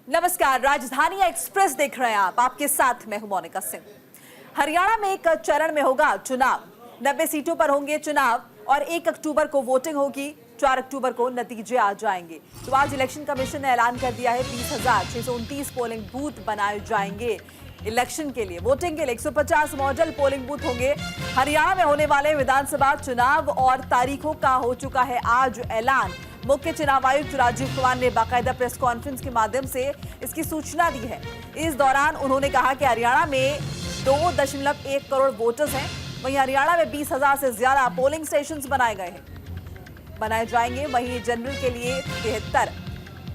नमस्कार, राजधानी एक्सप्रेस देख रहे हैं आप। आपके साथ मैं हूं मोनिका सिंह। हरियाणा में एक चरण में होगा चुनाव। 90 सीटों पर होंगे चुनाव और 1 अक्टूबर को वोटिंग होगी। 4 अक्टूबर को नतीजे आ जाएंगे। तो आज इलेक्शन कमीशन ने ऐलान कर दिया है 20,629 पोलिंग बूथ बनाए जाएंगे इलेक्शन के लिए। वोटिंग के लिए 150 मॉडल पोलिंग बूथ होंगे। हरियाणा में होने वाले विधानसभा चुनाव और तारीखों का हो चुका है आज ऐलान। मुख्य चुनाव आयुक्त राजीव कुमार ने बाकायदा प्रेस कॉन्फ्रेंस के माध्यम से इसकी सूचना दी है। इस दौरान उन्होंने कहा कि हरियाणा में 2.1 करोड़ वोटर्स हैं। वहीं हरियाणा में 20,000 से ज्यादा पोलिंग स्टेशंस बनाए जाएंगे। वहीं जनरल के लिए 73,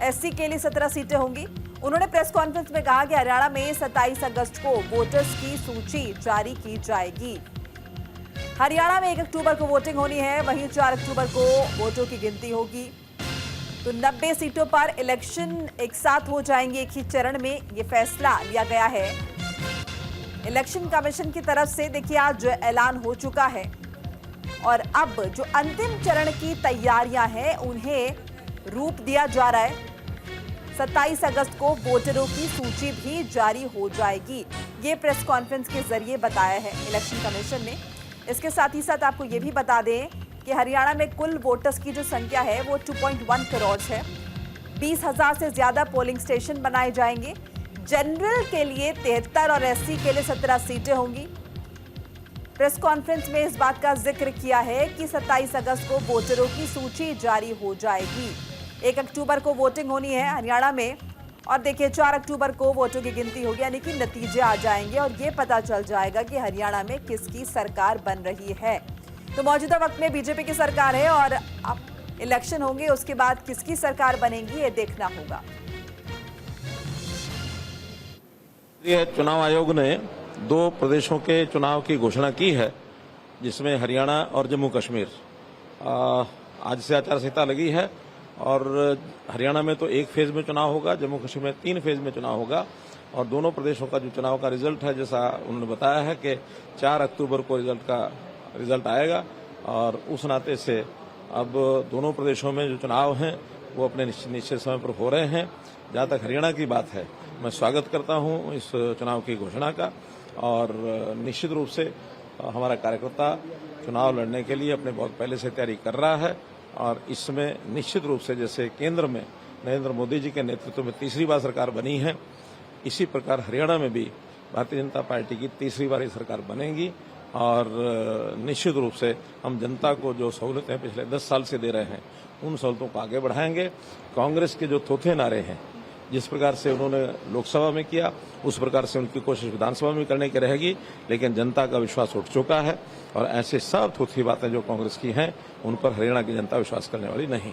एससी के लिए 17 सीटें होंगी। उन्होंने प्रेस कॉन्फ्रेंस में कहा कि हरियाणा में 27 अगस्त को वोटर्स की सूची जारी की जाएगी। हरियाणा में 1 अक्टूबर को वोटिंग होनी है। वहीं 4 अक्टूबर को वोटों की गिनती होगी। तो 90 सीटों पर इलेक्शन एक साथ हो जाएंगे एक ही चरण में, ये फैसला लिया गया है इलेक्शन कमीशन की तरफ से। देखिए, आज ऐलान हो चुका है और अब जो अंतिम चरण की तैयारियां हैं उन्हें रूप दिया जा रहा है। 27 अगस्त को वोटरों की सूची भी जारी हो जाएगी। ये प्रेस कॉन्फ्रेंस के जरिए बताया है इलेक्शन कमीशन ने। इसके साथ ही साथ आपको ये भी बता दें कि हरियाणा में कुल वोटर्स की जो संख्या है वो 2.1 करोड़ है। 20,000 से ज्यादा पोलिंग स्टेशन बनाए जाएंगे। जनरल के लिए 73 और एससी के लिए 17 सीटें होंगी। प्रेस कॉन्फ्रेंस में इस बात का जिक्र किया है कि 27 अगस्त को वोटरों की सूची जारी हो जाएगी। 1 अक्टूबर को वोटिंग होनी है हरियाणा में और देखिए 4 अक्टूबर को वोटों की गिनती होगी, यानी कि नतीजे आ जाएंगे और ये पता चल जाएगा कि हरियाणा में किसकी सरकार बन रही है। तो मौजूदा वक्त में बीजेपी की सरकार है और अब इलेक्शन होंगे, उसके बाद किसकी सरकार बनेगी ये देखना होगा। चुनाव आयोग ने 2 प्रदेशों के चुनाव की घोषणा की है, जिसमें हरियाणा और जम्मू कश्मीर। आज से आचार संहिता लगी है और हरियाणा में तो 1 फेज में चुनाव होगा, जम्मू कश्मीर में 3 फेज में चुनाव होगा। और दोनों प्रदेशों का जो चुनाव का रिजल्ट है, जैसा उन्होंने बताया है कि 4 अक्टूबर को रिजल्ट आएगा और उस नाते से अब दोनों प्रदेशों में जो चुनाव हैं वो अपने निश्चित समय पर हो रहे हैं। जहाँ तक हरियाणा की बात है, मैं स्वागत करता हूँ इस चुनाव की घोषणा का और निश्चित रूप से हमारा कार्यकर्ता चुनाव लड़ने के लिए अपने बहुत पहले से तैयारी कर रहा है। और इसमें निश्चित रूप से जैसे केंद्र में नरेंद्र मोदी जी के नेतृत्व में तीसरी बार सरकार बनी है, इसी प्रकार हरियाणा में भी भारतीय जनता पार्टी की तीसरी बार सरकार बनेगी। और निश्चित रूप से हम जनता को जो सहूलतें पिछले 10 साल से दे रहे हैं उन सहूलतों को आगे बढ़ाएंगे। कांग्रेस के जो थोथे नारे हैं, जिस प्रकार से उन्होंने लोकसभा में किया उस प्रकार से उनकी कोशिश विधानसभा में करने की रहेगी, लेकिन जनता का विश्वास उठ चुका है और ऐसे सब थोथी बातें जो कांग्रेस की हैं उन पर हरियाणा की जनता विश्वास करने वाली नहीं।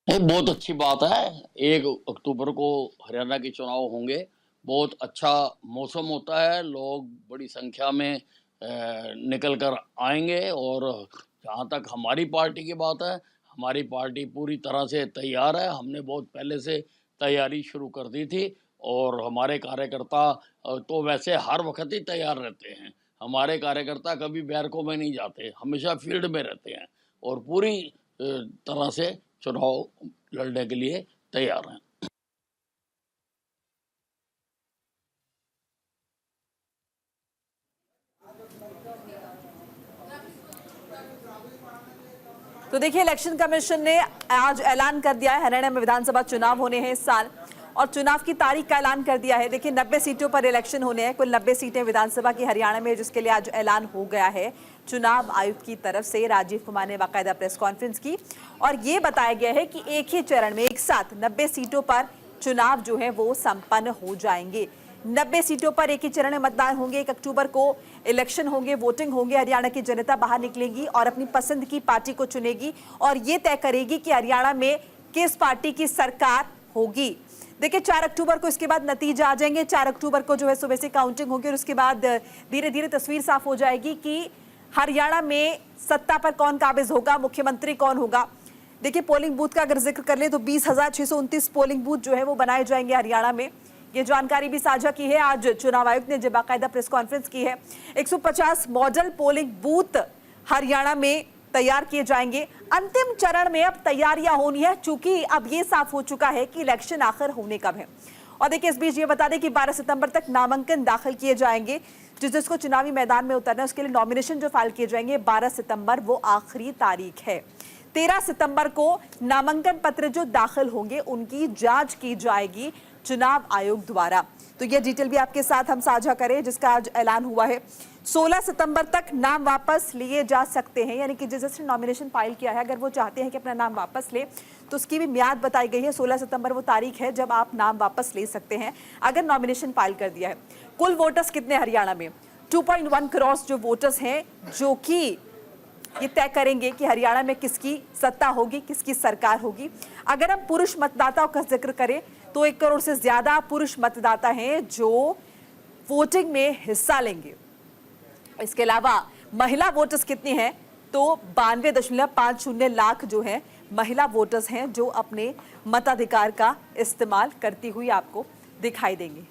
बहुत अच्छी बात है। 1 अक्टूबर को हरियाणा के चुनाव होंगे। बहुत अच्छा मौसम होता है, लोग बड़ी संख्या में निकल कर आएंगे। और जहाँ तक हमारी पार्टी की बात है, हमारी पार्टी पूरी तरह से तैयार है। हमने बहुत पहले से तैयारी शुरू कर दी थी और हमारे कार्यकर्ता तो वैसे हर वक्त ही तैयार रहते हैं। हमारे कार्यकर्ता कभी बैरकों में नहीं जाते, हमेशा फील्ड में रहते हैं और पूरी तरह से चुनाव लड़ने के लिए तैयार हैं। तो देखिए, इलेक्शन कमीशन ने आज ऐलान कर दिया है हरियाणा में विधानसभा चुनाव होने हैं इस साल और चुनाव की तारीख का ऐलान कर दिया है। देखिए, 90 सीटों पर इलेक्शन होने हैं। कुल 90 सीटें विधानसभा की हरियाणा में, जिसके लिए आज ऐलान हो गया है चुनाव आयुक्त की तरफ से। राजीव कुमार ने बाकायदा प्रेस कॉन्फ्रेंस की और ये बताया गया है कि एक ही चरण में एक साथ 90 सीटों पर चुनाव जो है वो संपन्न हो जाएंगे। 90 सीटों पर एक ही चरण में मतदान होंगे। 1 अक्टूबर को इलेक्शन होंगे, वोटिंग होंगे। हरियाणा की जनता बाहर निकलेगी और अपनी पसंद की पार्टी को चुनेगी और ये तय करेगी कि हरियाणा में किस पार्टी की सरकार होगी। देखिए, 4 अक्टूबर को इसके बाद नतीजे आ जाएंगे। 4 अक्टूबर को जो है सुबह से काउंटिंग होगी और उसके बाद धीरे धीरे तस्वीर साफ हो जाएगी कि हरियाणा में सत्ता पर कौन काबिज होगा, मुख्यमंत्री कौन होगा। देखिए, पोलिंग बूथ का अगर जिक्र कर ले तो 20,629 पोलिंग बूथ जो है वो बनाए जाएंगे हरियाणा में। ये जानकारी भी साझा की है आज चुनाव आयुक्त ने, जब बाकायदा प्रेस कॉन्फ्रेंस की है। 150 मॉडल पोलिंग बूथ हरियाणा में तैयार किए जाएंगे। अंतिम चरण में अब तैयारियां होनी है, चूंकि अब ये साफ हो चुका है कि इलेक्शन आखिर होने कब है। और देखिए, इस बीच ये बता दें कि 12 सितंबर तक नामांकन दाखिल किए जाएंगे। जिसको चुनावी मैदान में उतरना है उसके लिए नॉमिनेशन जो फाइल किए जाएंगे 12 सितंबर वो आखिरी तारीख है। 13 सितंबर को नामांकन पत्र जो दाखिल होंगे उनकी जांच की जाएगी चुनाव आयोग द्वारा। तो यह डिटेल भी आपके साथ हम साझा करें, जिसका आज ऐलान हुआ है। 16 सितंबर तक नाम वापस लिए जा सकते हैं, यानी कि जिसने नॉमिनेशन फाइल किया है अगर वो चाहते हैं कि अपना नाम वापस ले तो उसकी भी मियाद बताई गई है। 16 सितंबर वो तारीख है जब आप नाम वापस ले सकते हैं अगर नॉमिनेशन फाइल कर दिया है। कुल वोटर्स कितने हरियाणा में? 2.1 करोड़ जो वोटर्स हैं, जो कि ये तय करेंगे कि हरियाणा में किसकी सत्ता होगी, किसकी सरकार होगी। अगर हम पुरुष मतदाताओं का जिक्र करें तो 1 करोड़ से ज्यादा पुरुष मतदाता हैं जो वोटिंग में हिस्सा लेंगे। इसके अलावा महिला वोटर्स कितनी हैं? तो 92.50 लाख जो है महिला वोटर्स हैं जो अपने मताधिकार का इस्तेमाल करती हुई आपको दिखाई देंगे।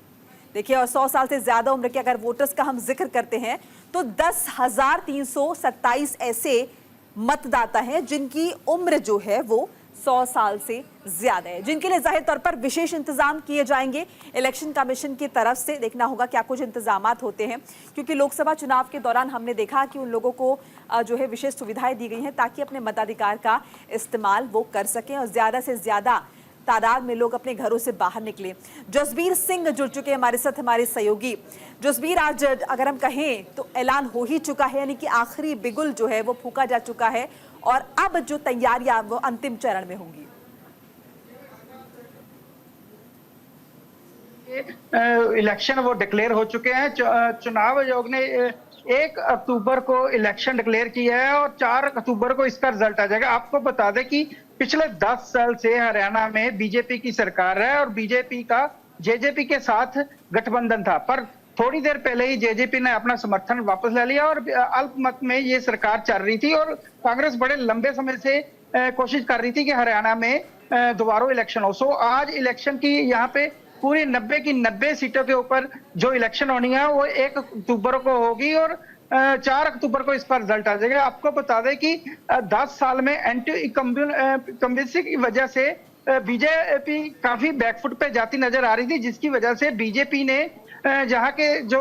देखिए, और 100 साल से ज्यादा उम्र के अगर वोटर्स का हम जिक्र करते हैं तो 10,327 ऐसे मतदाता हैं जिनकी उम्र जो है वो 100 साल से ज्यादा है, जिनके लिए जाहिर तौर पर विशेष इंतजाम किए जाएंगे। इलेक्शन कमीशन की तरफ से देखना होगा क्या कुछ इंतजामात होते हैं, क्योंकि लोकसभा चुनाव के दौरान हमने देखा कि उन लोगों को जो है विशेष सुविधाएं दी गई हैं ताकि अपने मताधिकार का इस्तेमाल वो कर सकें और ज्यादा से ज्यादा तादाद में लोग अपने घरों से बाहर निकले। जसबीर सिंह जुड़ चुके हैं हमारे साथ, हमारे सहयोगी। जसबीर, आज अगर हम कहें तो ऐलान हो ही चुका है, यानी कि आखिरी बिगुल जो है वो फूका जा चुका है और अब जो तैयारियां वो अंतिम चरण में होंगी। इलेक्शन वो डिक्लेयर हो चुके हैं। चुनाव आयोग ने 1 अक्टूबर को इलेक्शन डिक्लेयर किया है और 4 अक्टूबर को इसका रिजल्ट आ जाएगा। आपको बता दें कि पिछले 10 साल से हरियाणा में बीजेपी की सरकार है और बीजेपी का जेजेपी के साथ गठबंधन था, पर थोड़ी देर पहले ही जेजेपी ने अपना समर्थन वापस ले लिया और अल्पमत में ये सरकार चल रही थी और कांग्रेस बड़े लंबे समय से कोशिश कर रही थी कि हरियाणा में दोबारा इलेक्शन हो। सो आज इलेक्शन की यहाँ पे पूरी 90 की 90 सीटों के ऊपर जो इलेक्शन होनी है वो 1 अक्टूबर को होगी और 4 अक्टूबर को इसका रिजल्ट आ जाएगा। आपको बता दें कि 10 साल में एंटी इनकम्बेंसी की वजह से बीजेपी काफी बैकफुट पे जाती नजर आ रही थी, जिसकी वजह से बीजेपी ने जहां के जो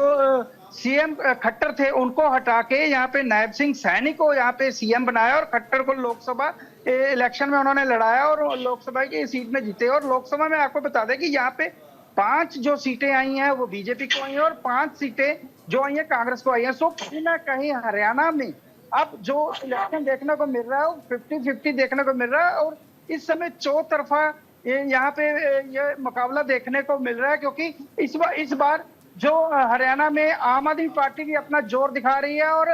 सीएम खट्टर थे उनको हटा के यहाँ पे नायब सिंह सैनी को यहाँ पे सीएम बनाया और खट्टर को लोकसभा इलेक्शन में उन्होंने लड़ाया और लोकसभा की सीट में जीते। और लोकसभा में आपको बता दें कि यहाँ पे 5 जो सीटें आई हैं वो बीजेपी को आई हैं और 5 सीटें जो आई हैं कांग्रेस को आई हैं। सो कहीं ना कहीं हरियाणा में अब जो इलेक्शन देखने को मिल रहा है वो 50-50 देखने को मिल रहा है और इस समय चौतरफा यहाँ पे ये मुकाबला देखने को मिल रहा है, क्योंकि इस बार जो हरियाणा में आम आदमी पार्टी भी अपना जोर दिखा रही है और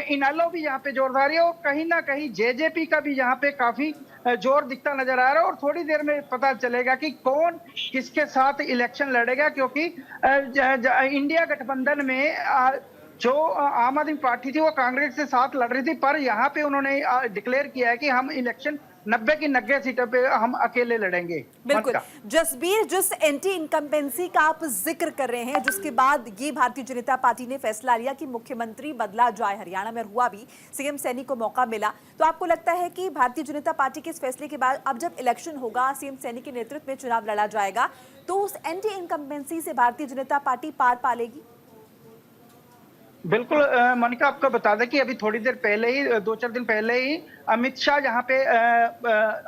इनेलो भी यहाँ पे जोर दिखा रही है और कहीं ना कहीं जेजेपी का भी यहाँ पे काफी जोर दिखता नजर आ रहा है और थोड़ी देर में पता चलेगा कि कौन किसके साथ इलेक्शन लड़ेगा, क्योंकि इंडिया गठबंधन में जो आम आदमी पार्टी थी वो कांग्रेस के साथ लड़ रही थी, पर यहाँ पे उन्होंने डिक्लेयर किया है कि हम इलेक्शन 90 की 90 सीटों पे हम अकेले लड़ेंगे। बिल्कुल जसबीर, जिस एंटी इनकम्बेंसी का आप जिक्र कर रहे हैं, जिसके बाद ये भारतीय जनता पार्टी ने फैसला लिया कि मुख्यमंत्री बदला जाए, हरियाणा में हुआ भी, सीएम सैनी को मौका मिला, तो आपको लगता है कि भारतीय जनता पार्टी के इस फैसले के बाद अब जब इलेक्शन होगा, सीएम सैनी के नेतृत्व में चुनाव लड़ा जाएगा, तो उस एंटी इनकम्बेंसी से भारतीय जनता पार्टी पार पा लेगी? बिल्कुल मोनिका, आपको बता दें कि अभी थोड़ी देर पहले ही 2-4 दिन पहले ही अमित शाह यहाँ पे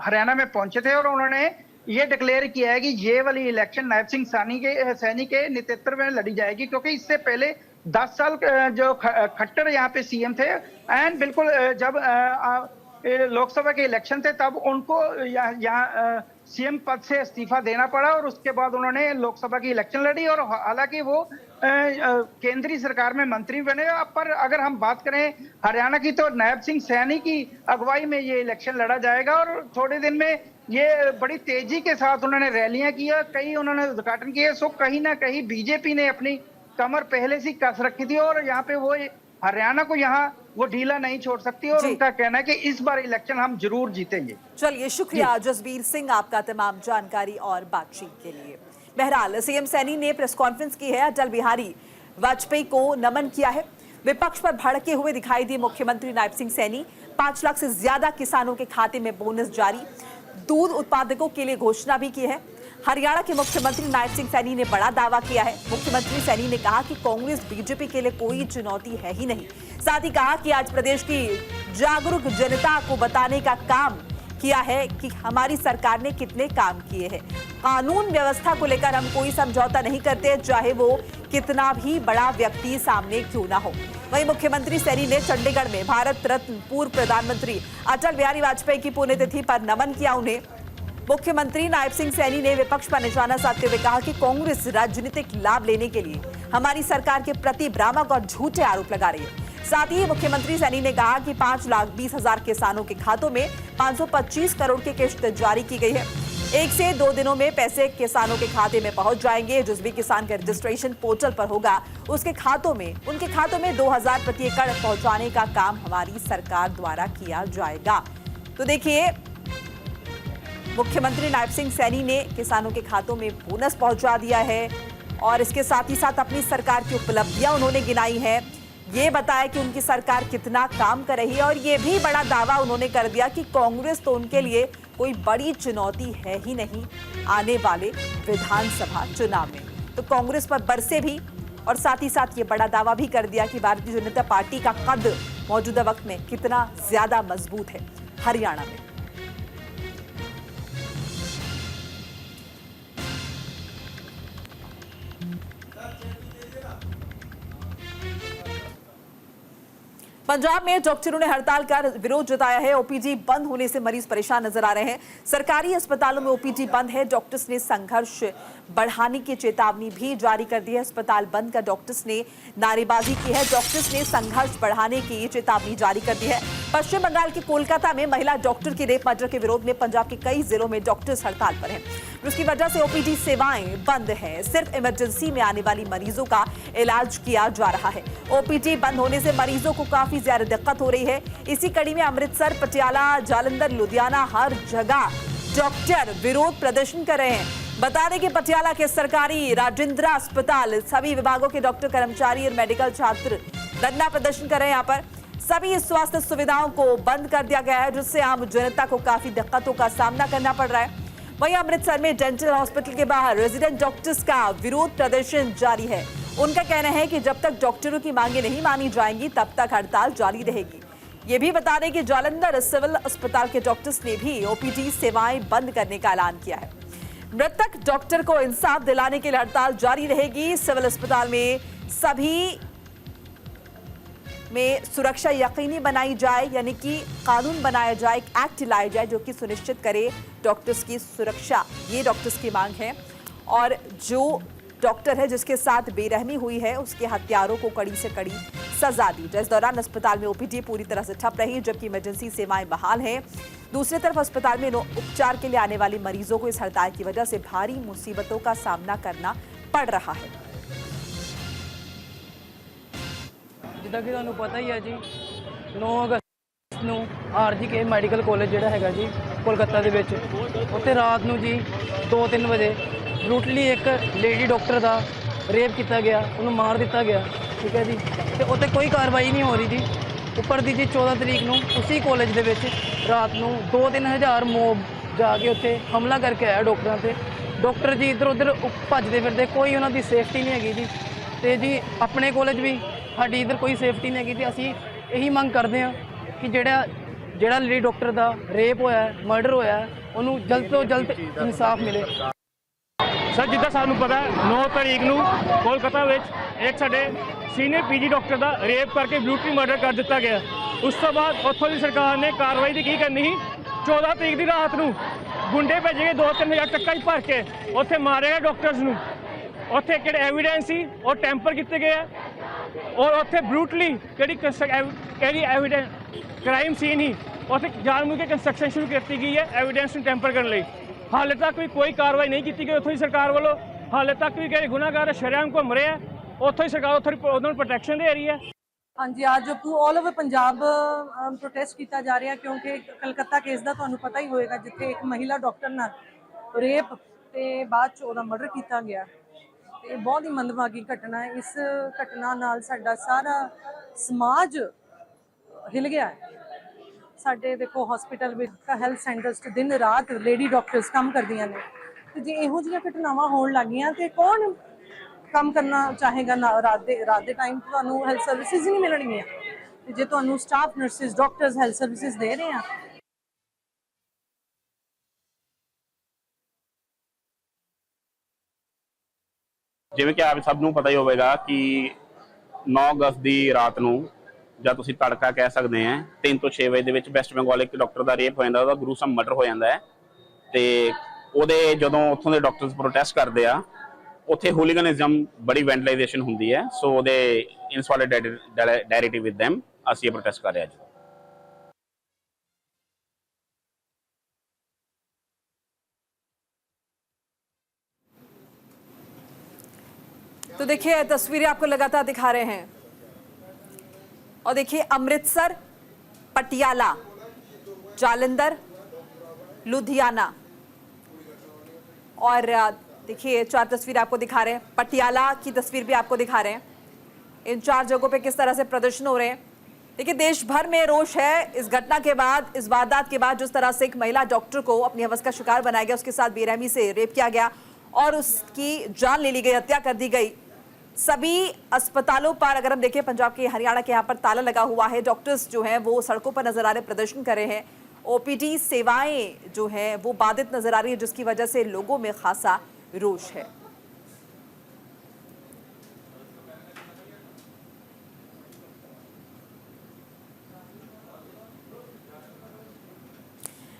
हरियाणा में पहुंचे थे और उन्होंने ये डिक्लेयर किया है कि ये वाली इलेक्शन नायब सिंह सैनी के नेतृत्व में लड़ी जाएगी, क्योंकि इससे पहले 10 साल जो खट्टर यहाँ पे सीएम थे एंड बिल्कुल जब लोकसभा के इलेक्शन थे तब उनको यहाँ सीएम पद से इस्तीफा देना पड़ा और उसके बाद उन्होंने लोकसभा की इलेक्शन लड़ी और हालांकि वो केंद्रीय सरकार में मंत्री बने। पर अगर हम बात करें हरियाणा की तो नायब सिंह सैनी की अगुवाई में ये इलेक्शन लड़ा जाएगा और थोड़े दिन में ये बड़ी तेजी के साथ उन्होंने रैलियां की, कई उन्होंने उद्घाटन किए। सो कहीं ना कहीं बीजेपी ने अपनी कमर पहले से कस रखी थी और यहाँ पे वो हरियाणा को यहाँ वो ढीला नहीं छोड़ सकती और उनका कहना है कि इस बार इलेक्शन हम जरूर जीतेंगे। चलिए, शुक्रिया जसबीर सिंह आपका तमाम जानकारी और बातचीत के लिए। बहरहाल सीएम सैनी ने प्रेस कॉन्फ्रेंस की है, अटल बिहारी वाजपेयी को नमन किया है। विपक्ष पर भड़के हुए दिखाई दिए मुख्यमंत्री नायब सिंह सैनी। 5 लाख से ज्यादा किसानों के खाते में बोनस जारी। दूध उत्पादकों के लिए घोषणा भी की है। हरियाणा के मुख्यमंत्री नायब सिंह सैनी ने बड़ा दावा किया है। मुख्यमंत्री सैनी ने कहा कि कांग्रेस बीजेपी के लिए कोई चुनौती है ही नहीं। साथ ही कहा कि आज प्रदेश की जागरूक जनता को बताने का काम किया है कि हमारी सरकार ने कितने काम किए हैं। कानून व्यवस्था को लेकर हम कोई समझौता नहीं करते, चाहे वो कितना भी बड़ा व्यक्ति सामने क्यों ना हो। वहीं मुख्यमंत्री सैनी ने चंडीगढ़ में भारत रत्न पूर्व प्रधानमंत्री अटल बिहारी वाजपेयी की पुण्यतिथि पर नमन किया उन्हें। मुख्यमंत्री नायब सिंह सैनी ने विपक्ष पर निशाना साधते हुए कहा कि कांग्रेस राजनीतिक लाभ लेने के लिए हमारी सरकार के प्रति भ्रामक और झूठे आरोप लगा रही है। साथ ही मुख्यमंत्री सैनी ने कहा कि 5,20,000 किसानों के खातों में 525 करोड़ की किश्त जारी की गई है। 1 से 2 दिनों में पैसे किसानों के खाते में पहुंच जाएंगे। जिस भी किसान का रजिस्ट्रेशन पोर्टल पर होगा उनके खातों में 2,000 प्रति एकड़ पहुंचाने का काम हमारी सरकार द्वारा किया जाएगा। तो देखिए, मुख्यमंत्री नायब सिंह सैनी ने किसानों के खातों में बोनस पहुंचा दिया है और इसके साथ ही साथ अपनी सरकार की उपलब्धियां उन्होंने गिनाई है। ये बताया कि उनकी सरकार कितना काम कर रही है और ये भी बड़ा दावा उन्होंने कर दिया कि कांग्रेस तो उनके लिए कोई बड़ी चुनौती है ही नहीं आने वाले विधानसभा चुनाव में। तो कांग्रेस पर बरसे भी और साथ ही साथ ये बड़ा दावा भी कर दिया कि भारतीय जनता पार्टी का कद मौजूदा वक्त में कितना ज्यादा मजबूत है हरियाणा में। पंजाब में डॉक्टरों ने हड़ताल कर विरोध जताया है। ओपीडी बंद होने से मरीज परेशान नजर आ रहे हैं। सरकारी अस्पतालों में ओपीडी बंद है। डॉक्टर्स ने संघर्ष बढ़ाने की चेतावनी भी जारी कर दी है। अस्पताल बंद कर डॉक्टर्स ने नारेबाजी की है। डॉक्टर्स ने संघर्ष बढ़ाने की चेतावनी जारी कर दी है। पश्चिम बंगाल के कोलकाता में महिला डॉक्टर की रेप मर्डर के विरोध में पंजाब के कई जिलों में डॉक्टर्स हड़ताल पर हैं। उसकी वजह से ओपीडी सेवाएं बंद है। सिर्फ इमरजेंसी में आने वाली मरीजों का इलाज किया जा रहा है। ओपीडी बंद होने से मरीजों को काफी ज्यादा दिक्कत हो रही है। इसी कड़ी में अमृतसर, पटियाला, जालंधर, लुधियाना, हर जगह डॉक्टर विरोध प्रदर्शन कर रहे हैं। बता दें कि पटियाला के सरकारी राजेंद्रा अस्पताल सभी विभागों के डॉक्टर, कर्मचारी और मेडिकल छात्र धरना प्रदर्शन कर रहे हैं। यहाँ पर सभी स्वास्थ्य सुविधाओं को बंद कर दिया गया है, जिससे आम जनता को काफी दिक्कतों का सामना करना पड़ रहा है। वहीं अमृतसर में डेंटल हॉस्पिटल के बाहर रेजिडेंट डॉक्टर्स का विरोध प्रदर्शन जारी है। उनका कहना है कि जब तक डॉक्टरों की मांगे नहीं मानी जाएंगी तब तक हड़ताल जारी रहेगी। ये भी बता दें कि जालंधर सिविल अस्पताल के डॉक्टर्स ने भी ओपीडी सेवाएं बंद करने का ऐलान किया है। मृतक डॉक्टर को इंसाफ दिलाने के लिए हड़ताल जारी रहेगी। सिविल अस्पताल में सभी में सुरक्षा यकीनी बनाई जाए, यानी कि कानून बनाया जाए, एक एक्ट लाया जाए जो कि सुनिश्चित करे डॉक्टर्स की सुरक्षा। ये डॉक्टर्स की मांग है। और जो डॉक्टर है जिसके साथ बेरहमी हुई है उसके हत्यारों को कड़ी से कड़ी सजा दी जाए। इस दौरान अस्पताल में ओपीडी पूरी तरह से ठप रही, जबकि इमरजेंसी सेवाएं बहाल हैं। दूसरी तरफ अस्पताल में उपचार के लिए आने वाले मरीजों को इस हड़ताल की वजह से भारी मुसीबतों का सामना करना पड़ रहा है। ਜਿੱਦਾਂ ਕਿ ਤੁਹਾਨੂੰ ਪਤਾ ਹੀ ਹੈ ਜੀ 9 ਅਗਸਤ ਨੂੰ ਆਰਜੀਕੇ ਮੈਡੀਕਲ ਕਾਲਜ ਜਿਹੜਾ ਹੈਗਾ ਜੀ ਕੋਲਕਾਤਾ ਦੇ ਵਿੱਚ, ਉੱਥੇ ਰਾਤ ਨੂੰ ਜੀ 2-3 ਵਜੇ ਬਰੂਟਲੀ ਇੱਕ ਲੇਡੀ ਡਾਕਟਰ ਦਾ ਰੇਪ ਕੀਤਾ ਗਿਆ, ਉਹਨੂੰ ਮਾਰ ਦਿੱਤਾ ਗਿਆ। ਠੀਕ ਹੈ ਜੀ, ਤੇ ਉੱਥੇ ਕੋਈ ਕਾਰਵਾਈ ਨਹੀਂ ਹੋ ਰਹੀ ਜੀ। ਉੱਪਰ ਦੀ ਜੀ 14 ਤਰੀਕ ਨੂੰ ਉਸੇ ਕਾਲਜ ਦੇ ਵਿੱਚ ਰਾਤ ਨੂੰ 2-3 ਹਜ਼ਾਰ ਮੋਬ ਜਾ ਕੇ ਉੱਥੇ ਹਮਲਾ ਕਰਕੇ ਆਇਆ ਡਾਕਟਰਾਂ ਤੇ। ਡਾਕਟਰ ਜੀ ਇੱਧਰ ਉੱਧਰ ਭੱਜਦੇ ਫਿਰਦੇ, ਕੋਈ ਉਹਨਾਂ ਦੀ ਸੇਫਟੀ ਨਹੀਂ ਹੈਗੀ ਜੀ। ਤੇ ਜੀ ਆਪਣੇ ਕਾਲਜ ਵੀ ਸਾਡੀ ਇੱਧਰ ਕੋਈ ਸੇਫਟੀ ਨਹੀਂ ਹੈਗੀ। ਤੇ ਅਸੀਂ ਇਹੀ ਮੰਗ ਕਰਦੇ ਹਾਂ ਕਿ ਜਿਹੜਾ ਲੇਡੀ ਡਾਕਟਰ ਦਾ ਰੇਪ ਹੋਇਆ, ਮਰਡਰ ਹੋਇਆ, ਉਹਨੂੰ ਜਲਦ ਤੋਂ ਜਲਦ ਇਨਸਾਫ ਮਿਲੇ। ਸਰ ਜਿੱਦਾਂ ਸਾਨੂੰ ਪਤਾ 9 ਤਾਰੀਖ ਨੂੰ ਕੋਲਕਾਤਾ ਵਿੱਚ ਇੱਕ ਸਾਡੇ ਸੀਨੀਅਰ ਪੀਜੀ ਡਾਕਟਰ ਦਾ ਰੇਪ ਕਰਕੇ ਬਰੂਟਲੀ ਮਰਡਰ ਕਰ ਦਿੱਤਾ ਗਿਆ। ਉਸ ਤੋਂ ਬਾਅਦ ਉੱਥੋਂ ਦੀ ਸਰਕਾਰ ਨੇ ਕਾਰਵਾਈ ਦੀ ਕੀ ਕਰਨੀ ਸੀ, 14 ਤਰੀਕ ਦੀ ਰਾਤ ਨੂੰ ਗੁੰਡੇ ਭੇਜੇ ਗਏ 2-3 ਹਜ਼ਾਰ ਟੱਕਾ ਹੀ ਭਰ ਕੇ, ਉੱਥੇ ਮਾਰੇ ਗਏ ਡਾਕਟਰਸ ਨੂੰ। ਉੱਥੇ ਕਿਹੜੇ ਐਵੀਡੈਂਸ ਸੀ ਉਹ ਟੈਂਪਰ ਕੀਤੇ ਗਏ ਆ, ਔਰ ਉੱਥੇ ਬਰੂਟਲੀ ਕਿਹੜੀ ਐਵੀਡੈਂਸ ਕ੍ਰਾਈਮ ਸੀਨ ਹੀ ਉੱਥੇ ਜਾਣਬੁੱਝ ਕੇ ਕੰਸਟਰਕਸ਼ਨ ਸ਼ੁਰੂ ਕੀਤੀ ਗਈ ਹੈ ਐਵੀਡੈਂਸ ਨੂੰ ਟੈਂਪਰ ਕਰਨ ਲਈ। ਹਾਲੇ ਤੱਕ ਵੀ ਕੋਈ ਕਾਰਵਾਈ ਨਹੀਂ ਕੀਤੀ ਗਈ ਉੱਥੋਂ ਦੀ ਸਰਕਾਰ ਵੱਲੋਂ। ਹਾਲੇ ਤੱਕ ਵੀ ਕਿਹੜੇ ਗੁਨਾਹਗਾਰ ਸ਼ਰੇਆਮ ਘੁੰਮ ਰਹੇ ਆ, ਉੱਥੋਂ ਹੀ ਸਰਕਾਰ ਉੱਥੋਂ ਉਹਨਾਂ ਨੂੰ ਪ੍ਰੋਟੈਕਸ਼ਨ ਦੇ ਰਹੀ ਹੈ। ਹਾਂਜੀ, ਅੱਜ ਆਲ ਓਵਰ ਪੰਜਾਬ ਪ੍ਰੋਟੈਸਟ ਕੀਤਾ ਜਾ ਰਿਹਾ ਕਿਉਂਕਿ ਕਲਕੱਤਾ ਕੇਸ ਦਾ ਤੁਹਾਨੂੰ ਪਤਾ ਹੀ ਹੋਏਗਾ, ਜਿੱਥੇ ਇੱਕ ਮਹਿਲਾ ਡਾਕਟਰ ਨਾਲ ਰੇਪ ਤੇ ਬਾਅਦ 'ਚ ਉਹਦਾ ਮਰਡਰ ਕੀਤਾ ਗਿਆ। ਤੇ ਬਹੁਤ ਹੀ ਮੰਦਭਾਗੀ ਘਟਨਾ ਹੈ। ਇਸ ਘਟਨਾ ਨਾਲ ਸਾਡਾ ਸਾਰਾ ਸਮਾਜ ਹਿਲ ਗਿਆ ਹੈ। ਸਾਡੇ ਦੇਖੋ ਹਸਪੀਟਲ ਵਿੱਚ ਹੈਲਥ ਸੈਂਟਰਸ 'ਚ ਦਿਨ ਰਾਤ ਲੇਡੀ ਡਾਕਟਰਸ ਕੰਮ ਕਰਦੀਆਂ ਨੇ ਤੇ ਜੇ ਇਹੋ ਜਿਹੀਆਂ ਘਟਨਾਵਾਂ ਹੋਣ ਲੱਗੀਆਂ ਤੇ ਕੌਣ ਕੰਮ ਕਰਨਾ ਚਾਹੇਗਾ ਨਾ ਰਾਤ ਦੇ ਟਾਈਮ ਤੁਹਾਨੂੰ ਹੈਲਥ ਸਰਵਿਸਿਜ਼ ਹੀ ਨਹੀਂ ਮਿਲਣਗੀਆਂ ਤੇ ਜੇ ਤੁਹਾਨੂੰ staff nurses doctors health services ਦੇ ਰਹੇ ਆ। ਜਿਵੇਂ ਕਿ ਆਪ ਸਭ ਨੂੰ ਪਤਾ ਹੀ ਹੋਵੇਗਾ ਕਿ 9 ਅਗਸਤ ਦੀ ਰਾਤ ਨੂੰ ਜਾਂ ਤੁਸੀਂ ਤੜਕਾ ਕਹਿ ਸਕਦੇ ਆ 3 ਤੋਂ 6 ਵਜੇ ਦੇ ਵਿੱਚ ਵੈਸਟ ਬੰਗਾਲ ਇੱਕ ਡਾਕਟਰ ਦਾ ਰੇਪ ਹੋ ਜਾਂਦਾ, ਉਹਦਾ ਗਰੂਸਮ ਮਰਡਰ ਹੋ ਜਾਂਦਾ ਹੈ ਤੇ ਉਹਦੇ ਜਦੋਂ ਉੱਥੋਂ ਦੇ ਡਾਕਟਰਸ ਪ੍ਰੋਟੈਸਟ ਕਰਦੇ ਆ ਉੱਥੇ ਹੂਲੀਗਨਿਜ਼ਮ ਬੜੀ ਵੈਂਡਲਾਈਜੇਸ਼ਨ ਹੁੰਦੀ ਹੈ। ਸੋ ਉਹਦੇ ਇਨਸੋਲੀਡੈਰਿਟੀ ਵਿਦ them ਅਸੀਂ ਇਹ ਪ੍ਰੋਟੈਸਟ ਕਰ ਰਹੇ ਹਾਂ। तो देखिए तस्वीरें आपको लगातार दिखा रहे हैं और देखिए अमृतसर, पटियाला, जालंधर, लुधियाना और देखिए 4 तस्वीरें आपको दिखा रहे हैं। पटियाला की तस्वीर भी आपको दिखा रहे हैं। इन 4 जगहों पे किस तरह से प्रदर्शन हो रहे हैं। देखिए देश भर में रोष है इस घटना के बाद, इस वारदात के बाद जिस तरह से एक महिला डॉक्टर को अपनी हवस का शिकार बनाया गया, उसके साथ बेरहमी से रेप किया गया और उसकी जान ले ली गई, हत्या कर दी गई। सभी अस्पतालों पर अगर हम देखें पंजाब के हरियाणा के यहाँ पर ताला लगा हुआ है। डॉक्टर्स जो हैं वो सड़कों पर नजर आ रहे, प्रदर्शन कर रहे हैं। ओपीडी सेवाएं जो है वो बाधित नजर आ रही है, जिसकी वजह से लोगों में खासा रोष है।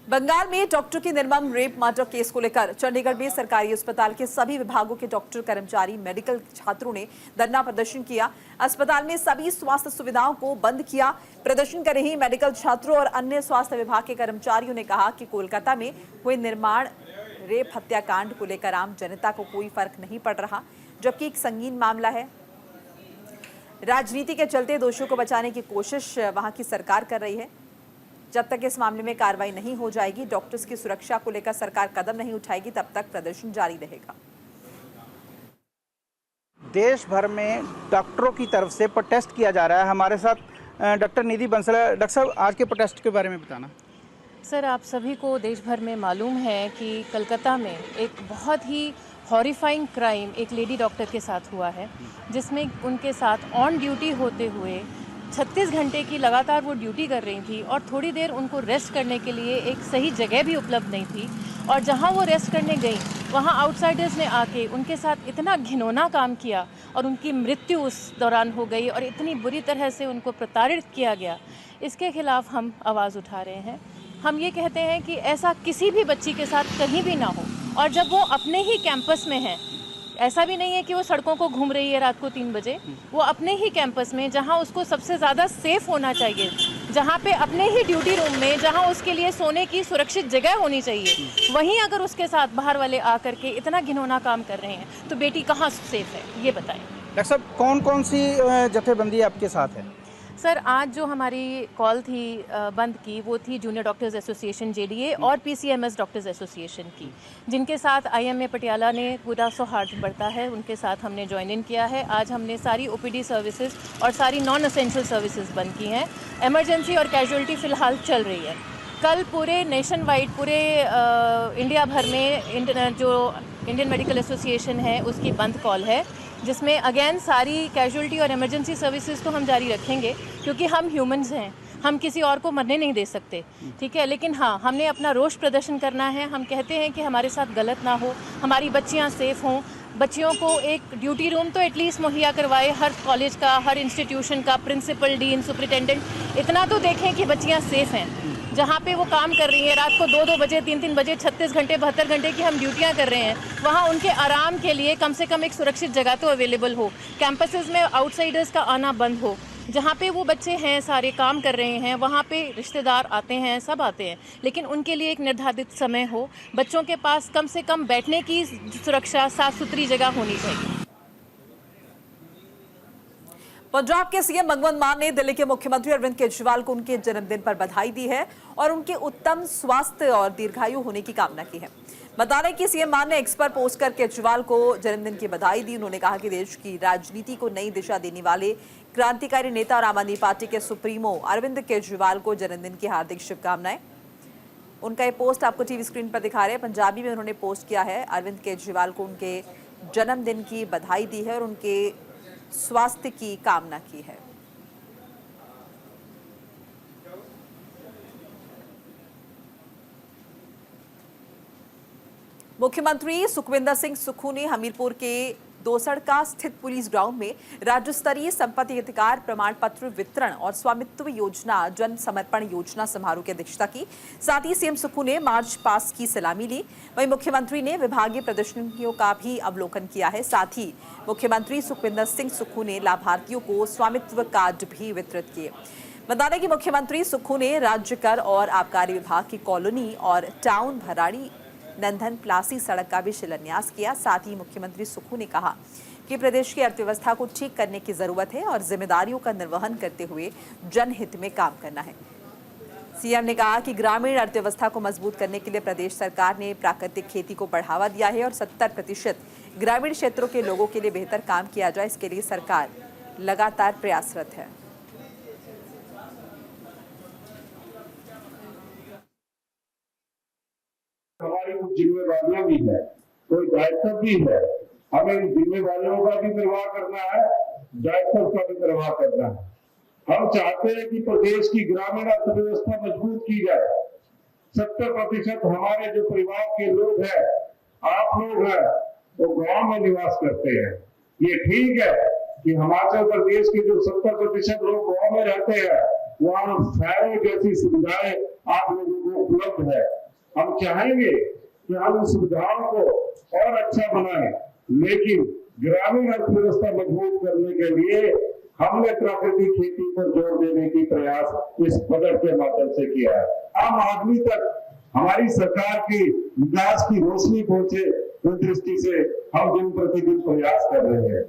बंगाल में डॉक्टर की निर्मम रेप मर्डर केस को लेकर चंडीगढ़ में सरकारी अस्पताल के सभी विभागों के डॉक्टर, कर्मचारी, मेडिकल छात्रों ने धरना प्रदर्शन किया। अस्पताल में सभी स्वास्थ्य सुविधाओं को बंद किया। प्रदर्शन कर रही मेडिकल छात्रों और अन्य स्वास्थ्य विभाग के कर्मचारियों ने कहा कि कोलकाता में हुए निर्माण रेप हत्याकांड को लेकर आम जनता को कोई फर्क नहीं पड़ रहा, जबकि एक संगीन मामला है। राजनीति के चलते दोषियों को बचाने की कोशिश वहां की सरकार कर रही है। जब तक इस मामले में कार्रवाई नहीं हो जाएगी, डॉक्टर्स की सुरक्षा को लेकर सरकार कदम नहीं उठाएगी, तब तक प्रदर्शन जारी रहेगा। देश भर में डॉक्टरों की तरफ से प्रोटेस्ट किया जा रहा है। हमारे साथ डॉक्टर निधि बंसल है। डॉक्टर साहब, आज के प्रोटेस्ट के बारे में बताना। सर, आप सभी को देश भर में मालूम है कि कलकत्ता में एक बहुत ही हॉरिफाइंग क्राइम एक लेडी डॉक्टर के साथ हुआ है, जिसमें उनके साथ ऑन ड्यूटी होते हुए 36 घंटे की लगातार वो ड्यूटी कर रही थी और थोड़ी देर उनको रेस्ट करने के लिए एक सही जगह भी उपलब्ध नहीं थी। और जहां वो रेस्ट करने गई वहां आउटसाइडर्स ने आके उनके साथ इतना घिनौना काम किया और उनकी मृत्यु उस दौरान हो गई और इतनी बुरी तरह से उनको प्रताड़ित किया गया। इसके खिलाफ हम आवाज़ उठा रहे हैं। हम ये कहते हैं कि ऐसा किसी भी बच्ची के साथ कहीं भी ना हो, और जब वो अपने ही कैंपस में है, ऐसा भी नहीं है कि वो सड़कों को घूम रही है रात को 3 बजे, वो अपने ही कैंपस में जहां उसको सबसे ज़्यादा सेफ होना चाहिए, जहां पे अपने ही ड्यूटी रूम में जहां उसके लिए सोने की सुरक्षित जगह होनी चाहिए, वहीं अगर उसके साथ बाहर वाले आकर के इतना घिनौना काम कर रहे हैं तो बेटी कहाँ सेफ है, ये बताएं। डॉक्टर साहब, कौन कौन सी जथेबंदी आपके साथ है? सर, आज जो हमारी कॉल थी बंद की, वो थी जूनियर डॉक्टर्स एसोसिएशन जेडीए और पीसीएमएस डॉक्टर्स एसोसिएशन की, जिनके साथ आईएमए पटियाला ने पूरा सौहार्द बढ़ता है, उनके साथ हमने ज्वाइन इन किया है। आज हमने सारी ओपीडी सर्विसेज और सारी नॉन एसेंशियल सर्विसेज बंद की हैं। इमरजेंसी और कैजुअलिटी फ़िलहाल चल रही है। कल पूरे नेशन वाइड, पूरे इंडिया भर में जो इंडियन मेडिकल एसोसिएशन है उसकी बंद कॉल है, जिसमें अगेन सारी कैजुअलिटी और इमरजेंसी सर्विसेज तो हम जारी रखेंगे, क्योंकि हम ह्यूमंस हैं, हम किसी और को मरने नहीं दे सकते, ठीक है। लेकिन हाँ, हमने अपना रोष प्रदर्शन करना है। हम कहते हैं कि हमारे साथ गलत ना हो, हमारी बच्चियाँ सेफ़ हों, बच्चियों को एक ड्यूटी रूम तो एटलीस्ट मुहैया करवाए हर कॉलेज का, हर इंस्टीट्यूशन का, प्रिंसिपल, डीन, सुपरिटेंडेंट इतना तो देखें कि बच्चियाँ सेफ़ हैं। जहाँ पे वो काम कर रही हैं रात को 2-2 बजे, 3-3 बजे, 36 घंटे, 72 घंटे की हम ड्यूटियाँ कर रहे हैं, वहाँ उनके आराम के लिए कम से कम एक सुरक्षित जगह तो अवेलेबल हो। कैंपसेस में आउटसाइडर्स का आना बंद हो। जहाँ पे वो बच्चे हैं, सारे काम कर रहे हैं, वहाँ पे रिश्तेदार आते हैं, सब आते हैं, लेकिन उनके लिए एक निर्धारित समय हो। बच्चों के पास कम से कम बैठने की सुरक्षा, साफ़ सुथरी जगह होनी चाहिए। पंजाब के सीएम भगवंत मान ने दिल्ली के मुख्यमंत्री अरविंद केजरीवाल को उनके जन्मदिन पर बधाई दी है और उनके उत्तम स्वास्थ्य और दीर्घायु होने की कामना की है। बता रहे कि सीएम मान ने एक्स पर पोस्ट कर केजरीवाल को जन्मदिन की बधाई दी। उन्होंने कहा कि देश की राजनीति को नई दिशा देने वाले क्रांतिकारी नेता और आम आदमी पार्टी के सुप्रीमो अरविंद केजरीवाल को जन्मदिन की हार्दिक शुभकामनाएं। उनका ये पोस्ट आपको टीवी स्क्रीन पर दिखा रहे हैं। पंजाबी में उन्होंने पोस्ट किया है। अरविंद केजरीवाल को उनके जन्मदिन की बधाई दी है और उनके स्वास्थ्य की कामना की है। मुख्यमंत्री सुखविंदर सिंह सुक्खू ने हमीरपुर के दोसड़का स्थित पुलिस ग्राउंड में राज्य स्तरीय संपत्ति अधिकार प्रमाण पत्र वितरण और स्वामित्व योजना जन समर्पण योजना समारोह की अध्यक्षता की। साथ ही सीएम सुक्खू ने मार्च पास्ट की सलामी ली। वहीं मुख्यमंत्री ने विभागीय प्रदर्शनियों का भी अवलोकन किया है। साथ ही मुख्यमंत्री सुखविंदर सिंह सुक्खू ने लाभार्थियों को स्वामित्व कार्ड भी वितरित किए। बता दें कि मुख्यमंत्री सुक्खू ने राज्य कर और आबकारी विभाग की कॉलोनी और टाउन भराड़ी नंदन प्लासी सड़क का भी शिलान्यास किया। साथ ही मुख्यमंत्री सुक्खू ने कहा कि प्रदेश की अर्थव्यवस्था को ठीक करने की जरूरत है और जिम्मेदारियों का निर्वहन करते हुए जनहित में काम करना है। सीएम ने कहा कि ग्रामीण अर्थव्यवस्था को मजबूत करने के लिए प्रदेश सरकार ने प्राकृतिक खेती को बढ़ावा दिया है और 70% ग्रामीण क्षेत्रों के लोगों के लिए बेहतर काम किया जाए, इसके लिए सरकार लगातार प्रयासरत है। हमारी कुछ जिम्मेवारियां भी है, कोई दायित्व भी है। हमें इन जिम्मेवारियों का भी निर्वाह करना है, दायित्व का भी निर्वाह करना है। हम चाहते हैं कि प्रदेश की ग्रामीण अर्थव्यवस्था मजबूत की जाए। 70% हमारे जो परिवार के लोग हैं, आप लोग हैं, वो गांव में निवास करते हैं। ये ठीक है कि हिमाचल प्रदेश के जो 70% लोग गांव में रहते हैं, वहाँ शहरों जैसी सुविधाएं आप लोगों को उपलब्ध है। हम चाहेंगे कि हम उस सुविधाओं को और अच्छा बनाएं, लेकिन ग्रामीण अर्थव्यवस्था मजबूत करने के लिए हमने प्राकृतिक खेती पर जोर देने की प्रयास इस बजट के माध्यम से किया है। आम आदमी तक हमारी सरकार की विकास की रोशनी पहुंचे, उस दृष्टि से हम दिन प्रतिदिन प्रयास कर रहे हैं।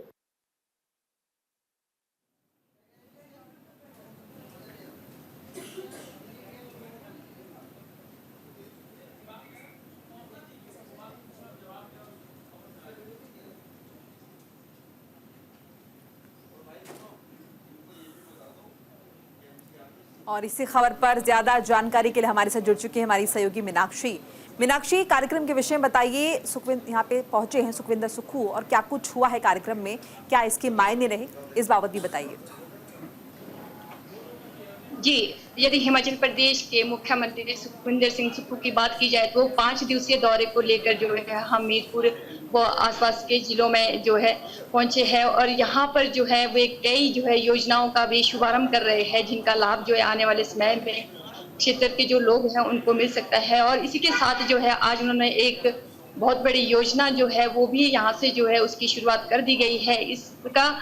और इसी खबर पर ज्यादा जानकारी के लिए हमारे साथ जुड़ चुकी है हमारी सहयोगी मीनाक्षी। मीनाक्षी, कार्यक्रम के विषय में बताइए। यहाँ पे पहुंचे हैं सुखविंदर सुक्खू और क्या कुछ हुआ है कार्यक्रम में, क्या इसके मायने रहे, इस बाबत भी बताइए। जी, यदि हिमाचल प्रदेश के मुख्यमंत्री सुखविंदर सिंह सुक्खू की बात की जाए तो 5 दिवसीय दौरे को लेकर जो है हमीरपुर व आसपास के जिलों में जो है पहुंचे हैं और यहाँ पर जो है वे कई जो है योजनाओं का भी शुभारंभ कर रहे हैं, जिनका लाभ जो है आने वाले समय में क्षेत्र के जो लोग हैं उनको मिल सकता है। और इसी के साथ जो है आज उन्होंने एक बहुत बड़ी योजना जो है वो भी यहाँ से जो है उसकी शुरुआत कर दी गई है। इसका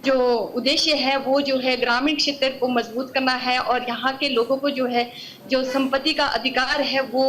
जो उद्देश्य है वो जो है ग्रामीण क्षेत्र को मजबूत करना है और यहाँ के लोगों को जो है जो संपत्ति का अधिकार है वो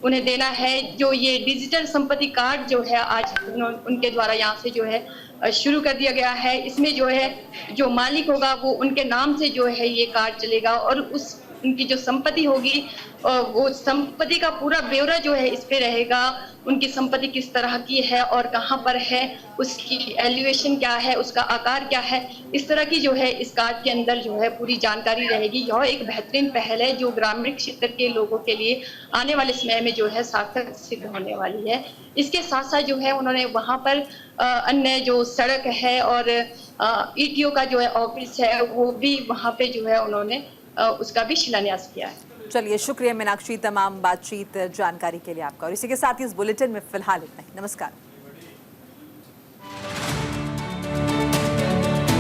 उन्हें देना है। जो ये डिजिटल संपत्ति कार्ड जो है आज उनके द्वारा यहाँ से जो है शुरू कर दिया गया है। इसमें जो है जो मालिक होगा वो उनके नाम से जो है ये कार्ड चलेगा और उस उनकी जो संपत्ति होगी वो संपत्ति का पूरा ब्यौरा जो है इस पे रहेगा। उनकी संपत्ति किस तरह की है और कहाँ पर है, उसकी एलिवेशन क्या है, उसका आकार क्या है, इस तरह की जो है इस कार्ड के अंदर जो है पूरी जानकारी रहेगी। यह एक बेहतरीन पहल है जो ग्रामीण क्षेत्र के लोगों के लिए आने वाले समय में जो है सार्थक सिद्ध होने वाली है। इसके साथ साथ जो है उन्होंने वहाँ पर अन्य जो सड़क है और ईटीओ का जो है ऑफिस है वो भी वहाँ पे जो है उन्होंने उसका भी शिलान्यास किया है। चलिए, शुक्रिया मीनाक्षी तमाम बातचीत जानकारी के लिए आपका। और इसी के साथ ही इस बुलेटिन में फिलहाल इतना ही। नमस्कार।